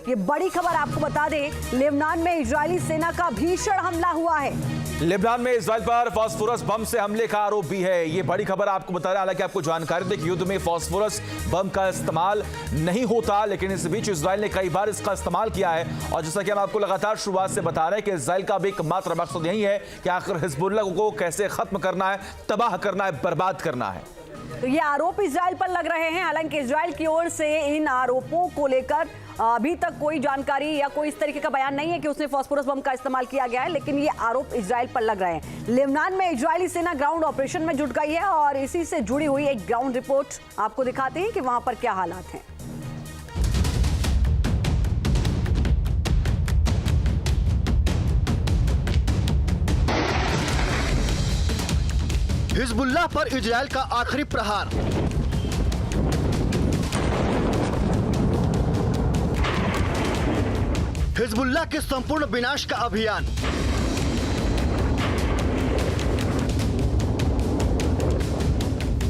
ये बड़ी खबर आपको बता दें, लेबनान में इजरायली सेना का भीषण हमला हुआ है। लेबनान में इजराइल पर फास्फोरस बम से हमले का आरोप भी है। ये बड़ी खबर आपको बता रहा है। हालांकि आपको जानकारी दें कि युद्ध में फास्फोरस बम का इस्तेमाल नहीं होता, लेकिन इस बीच इजराइल ने कई बार इसका इस्तेमाल किया है। और जैसा कि हम आपको लगातार शुरुआत से बता रहे हैं कि इजराइल का भी एकमात्र मकसद यही है कि आखिर हिजबुल्लाह को कैसे खत्म करना है, तबाह करना है, बर्बाद करना है। तो ये आरोप इजराइल पर लग रहे हैं। हालांकि इजराइल की ओर से इन आरोपों को लेकर अभी तक कोई जानकारी या कोई इस तरीके का बयान नहीं है कि उसने फास्फोरस बम का इस्तेमाल किया गया है, लेकिन ये आरोप इजराइल पर लग रहे हैं। लेबनान में इजरायली सेना ग्राउंड ऑपरेशन में जुट गई है और इसी से जुड़ी हुई एक ग्राउंड रिपोर्ट आपको दिखाते हैं कि वहां पर क्या हालात हैं। हिजबुल्लाह पर इजराइल का आखिरी प्रहार। हिजबुल्लाह के संपूर्ण विनाश का अभियान।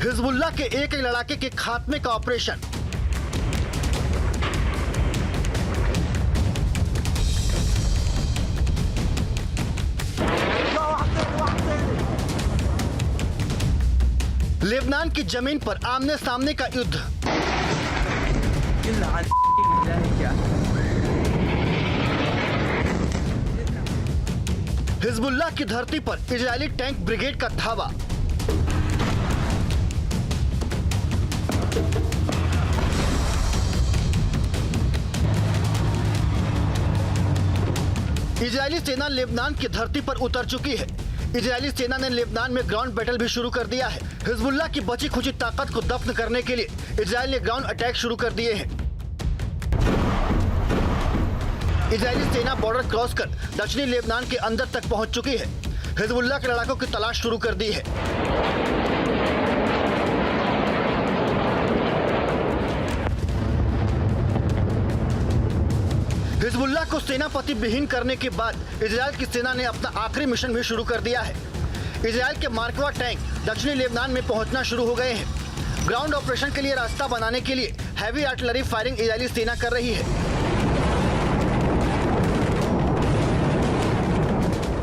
हिजबुल्लाह के एक लड़ाके के खात्मे का ऑपरेशन। लेबनान की जमीन पर आमने सामने का युद्ध। हिजबुल्लाह की धरती पर इजरायली टैंक ब्रिगेड का धावा। इजरायली सेना लेबनान की धरती पर उतर चुकी है। इजरायली सेना ने लेबनान में ग्राउंड बैटल भी शुरू कर दिया है। हिजबुल्लाह की बची खुची ताकत को दफन करने के लिए इजरायल ने ग्राउंड अटैक शुरू कर दिए हैं। इजरायली सेना बॉर्डर क्रॉस कर दक्षिणी लेबनान के अंदर तक पहुंच चुकी है। हिजबुल्लाह के लड़ाकों की तलाश शुरू कर दी है। हिजबुल्लाह को सेनापति विहीन करने के बाद इजरायल की सेना ने अपना आखिरी मिशन भी शुरू कर दिया है। इजरायल के मार्कवा टैंक दक्षिणी लेबनान में पहुंचना शुरू हो गए हैं। ग्राउंड ऑपरेशन के लिए रास्ता बनाने के लिए हैवी आर्टिलरी फायरिंग इजरायली सेना कर रही है।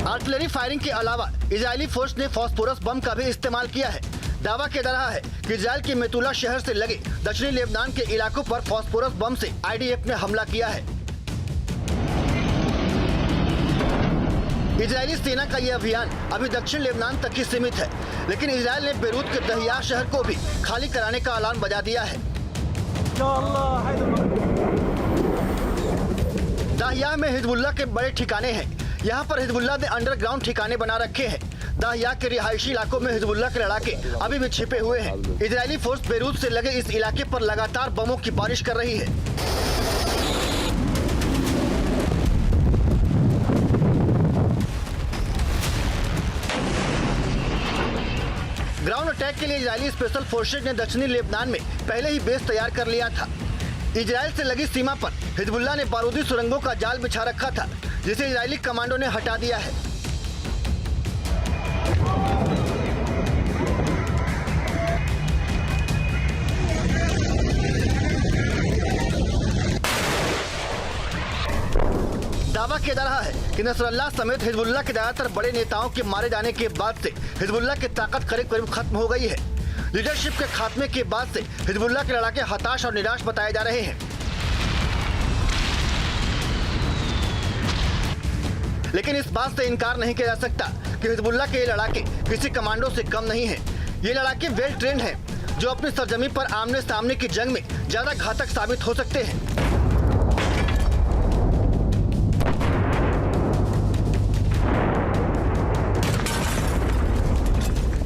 आर्टिलरी फायरिंग के अलावा इजरायली फोर्स ने फास्फोरस बम का भी इस्तेमाल किया है। दावा किया जा रहा है कि इजरायल के मेतुला शहर से लगे दक्षिणी लेबनान के इलाकों पर फास्फोरस बम से आईडीएफ ने हमला किया है। इजरायली सेना का यह अभियान अभी दक्षिण लेबनान तक ही सीमित है, लेकिन इजरायल ने बेरूत के दहिया शहर को भी खाली कराने का ऐलान बजा दिया है। दहिया में हिजबुल्लाह के बड़े ठिकाने हैं। यहाँ पर हिजबुल्लाह ने अंडरग्राउंड ठिकाने बना रखे हैं। दहिया के रिहायशी इलाकों में हिजबुल्लाह के लड़ाके अभी भी छिपे हुए हैं। इजरायली फोर्स बेरूत से लगे इस इलाके पर लगातार बमों की बारिश कर रही है। ग्राउंड अटैक के लिए इजरायली स्पेशल फोर्सेज ने दक्षिणी लेबनान में पहले ही बेस तैयार कर लिया था। इजरायल से लगी सीमा पर हिजबुल्लाह ने बारूदी सुरंगों का जाल बिछा रखा था, जिसे इजरायली कमांडो ने हटा दिया है। दावा किया जा रहा है कि नसरल्लाह समेत हिजबुल्लाह के ज्यादातर बड़े नेताओं के मारे जाने के बाद से हिजबुल्लाह की ताकत करीब करीब खत्म हो गई है। लीडरशिप के खात्मे के बाद से हिजबुल्लाह के लड़ाके हताश और निराश बताए जा रहे हैं। लेकिन इस बात से इनकार नहीं किया जा सकता कि हिजबुल्लाह के ये लड़ाके किसी कमांडो से कम नहीं हैं। ये लड़ाके वेल ट्रेंड हैं, जो अपनी सरजमी पर आमने सामने की जंग में ज्यादा घातक साबित हो सकते हैं।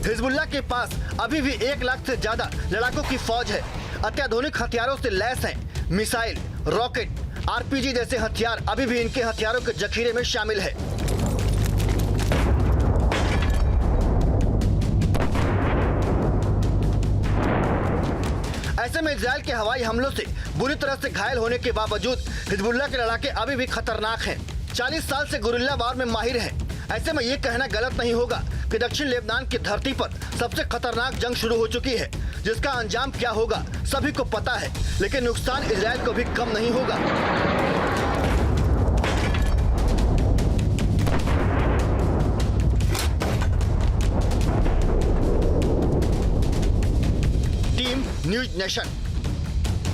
हिजबुल्लाह के पास अभी भी 1 लाख से ज्यादा लड़ाकों की फौज है। अत्याधुनिक हथियारों से लैस हैं। मिसाइल, रॉकेट, आरपीजी जैसे हथियार अभी भी इनके हथियारों के जखीरे में शामिल है। ऐसे में इजरायल के हवाई हमलों से बुरी तरह से घायल होने के बावजूद हिजबुल्लाह के लड़ाके अभी भी खतरनाक हैं। 40 साल से गुरिल्ला वार में माहिर हैं। ऐसे में ये कहना गलत नहीं होगा कि दक्षिण लेबनान की धरती पर सबसे खतरनाक जंग शुरू हो चुकी है, जिसका अंजाम क्या होगा सभी को पता है, लेकिन नुकसान इजरायल को भी कम नहीं होगा। News nation.